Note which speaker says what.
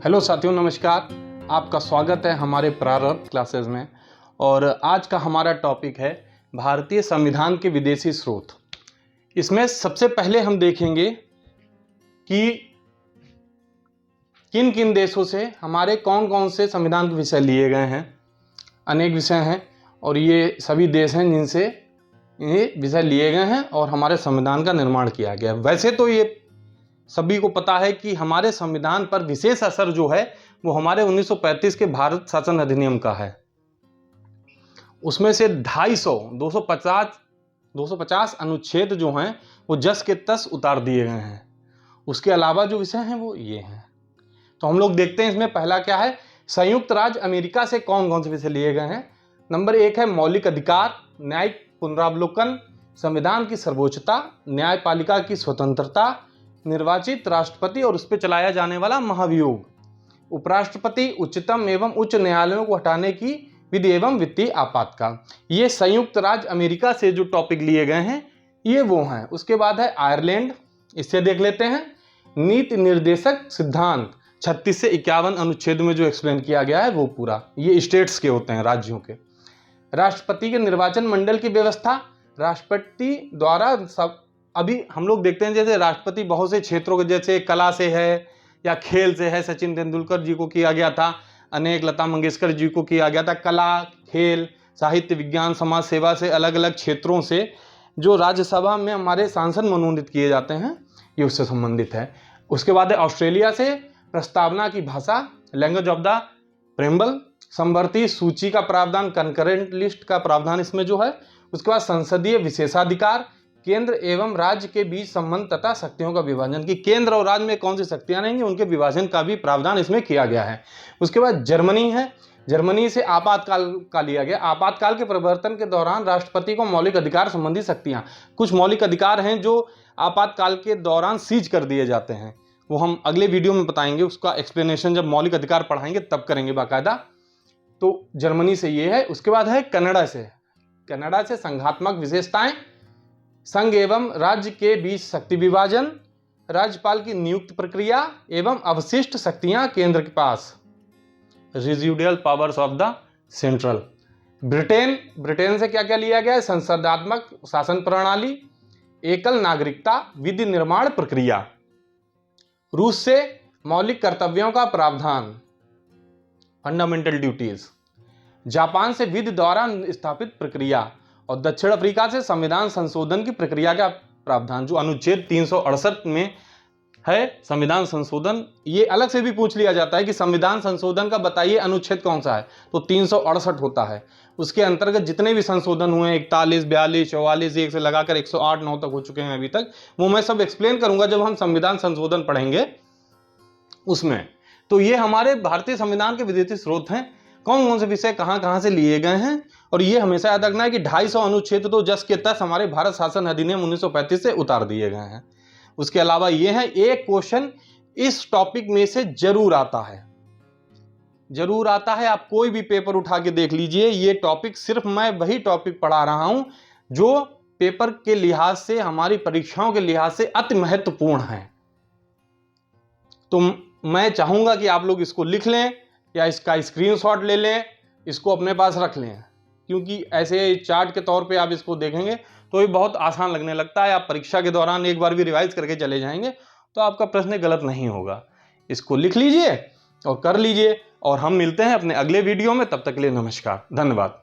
Speaker 1: Hello साथियों, नमस्कार। आपका स्वागत है हमारे प्रारंभ क्लासेस में। और आज का हमारा टॉपिक है भारतीय संविधान के विदेशी स्रोत। इसमें सबसे पहले हम देखेंगे कि किन किन देशों से हमारे कौन कौन से संविधान के विषय लिए गए हैं। अनेक विषय हैं और ये सभी देश हैं जिनसे ये विषय लिए गए हैं और हमारे संविधान का निर्माण किया गया। वैसे तो ये सभी को पता है कि हमारे संविधान पर विशेष असर जो है वो हमारे 1935 के भारत शासन अधिनियम का है। उसमें से 250 अनुच्छेद जो हैं वो जस के तस उतार दिए गए हैं। उसके अलावा जो विषय हैं वो ये हैं। तो हम लोग देखते हैं इसमें पहला क्या है। संयुक्त राज्य अमेरिका से कौन कौन से विषय लिए गए हैं। नंबर 1 है मौलिक अधिकार, न्यायिक पुनरावलोकन, संविधान की सर्वोच्चता, न्यायपालिका की स्वतंत्रता, निर्वाचित राष्ट्रपति और उस पर चलाया जाने वाला महाभियोग, उपराष्ट्रपति, उच्चतम एवं उच्च न्यायालयों को हटाने की विधि एवं वित्तीय आपातकाल। ये संयुक्त राज्य अमेरिका से जो टॉपिक लिए गए हैं ये वो हैं। उसके बाद है आयरलैंड, इससे देख लेते हैं। नीति निर्देशक सिद्धांत 36 से 51 अनुच्छेद में जो एक्सप्लेन किया गया है वो पूरा, ये स्टेट्स के होते हैं, राज्यों के। राष्ट्रपति के निर्वाचन मंडल की व्यवस्था, राष्ट्रपति द्वारा सब अभी हम लोग देखते हैं जैसे राष्ट्रपति बहुत से क्षेत्रों के, जैसे कला से है या खेल से है, सचिन तेंदुलकर जी को किया गया था, अनेक लता मंगेशकर जी को किया गया था। कला, खेल, साहित्य, विज्ञान, समाज सेवा से अलग अलग क्षेत्रों से जो राज्यसभा में हमारे सांसद मनोनीत किए जाते हैं ये उससे संबंधित है। उसके बाद है ऑस्ट्रेलिया से प्रस्तावना की भाषा, लैंग्वेज ऑफ द प्रेम्बल, समवर्ती सूची का प्रावधान, कंकरेंट लिस्ट का प्रावधान इसमें जो है। उसके बाद संसदीय विशेषाधिकार, केंद्र एवं राज्य के बीच संबंध तथा शक्तियों का विभाजन, की केंद्र और राज्य में कौन सी शक्तियां रहेंगी उनके विभाजन का भी प्रावधान इसमें किया गया है। उसके बाद जर्मनी है, जर्मनी से आपातकाल का लिया गया। आपातकाल के प्रवर्तन के दौरान राष्ट्रपति को मौलिक अधिकार संबंधी शक्तियां, कुछ मौलिक अधिकार हैं जो आपातकाल के दौरान सीज कर दिए जाते हैं, वो हम अगले वीडियो में बताएंगे। उसका एक्सप्लेनेशन जब मौलिक अधिकार पढ़ाएंगे तब करेंगे बाकायदा। तो जर्मनी से ये है। उसके बाद है कनाडा से, कनाडा से संघात्मक विशेषताएं, संघ एवं राज्य के बीच शक्ति विभाजन, राज्यपाल की नियुक्ति प्रक्रिया एवं अवशिष्ट शक्तियां केंद्र के पास, residual powers of the central. Britain से क्या क्या लिया गया है। संसदात्मक शासन प्रणाली, एकल नागरिकता, विधि निर्माण प्रक्रिया। रूस से मौलिक कर्तव्यों का प्रावधान, फंडामेंटल ड्यूटीज। जापान से विधि द्वारा स्थापित प्रक्रिया। और दक्षिण अफ्रीका से संविधान संशोधन की प्रक्रिया का प्रावधान, जो अनुच्छेद 368 में है संविधान संशोधन। ये अलग से भी पूछ लिया जाता है कि संविधान संशोधन का बताइए अनुच्छेद कौन सा है, तो 368 होता है। उसके अंतर्गत जितने भी संशोधन हुए 41, 42, 44, 1 से लगाकर 108, 9 तक हो चुके हैं अभी तक, वो मैं सब एक्सप्लेन करूंगा जब हम संविधान संशोधन पढ़ेंगे उसमें। तो ये हमारे भारतीय संविधान के विदेशी स्रोत हैं, कौन कौन से विषय कहाँ कहाँ से लिए गए हैं। और ये हमेशा याद रखना है कि 250 अनुच्छेद तो जस के तस हमारे भारत शासन अधिनियम 1935 से उतार दिए गए हैं। उसके अलावा ये है, एक क्वेश्चन इस टॉपिक में से जरूर आता है, जरूर आता है। आप कोई भी पेपर उठा के देख लीजिए, ये टॉपिक सिर्फ मैं वही टॉपिक पढ़ा रहा हूं जो पेपर के लिहाज से, हमारी परीक्षाओं के लिहाज से अति महत्वपूर्ण है। तो मैं चाहूंगा कि आप लोग इसको लिख लें या इसका स्क्रीनशॉट ले लें, इसको अपने पास रख लें, क्योंकि ऐसे चार्ट के तौर पे आप इसको देखेंगे तो ये बहुत आसान लगने लगता है। आप परीक्षा के दौरान एक बार भी रिवाइज करके चले जाएंगे तो आपका प्रश्न गलत नहीं होगा। इसको लिख लीजिए और कर लीजिए, और हम मिलते हैं अपने अगले वीडियो में। तब तक के लिए नमस्कार, धन्यवाद।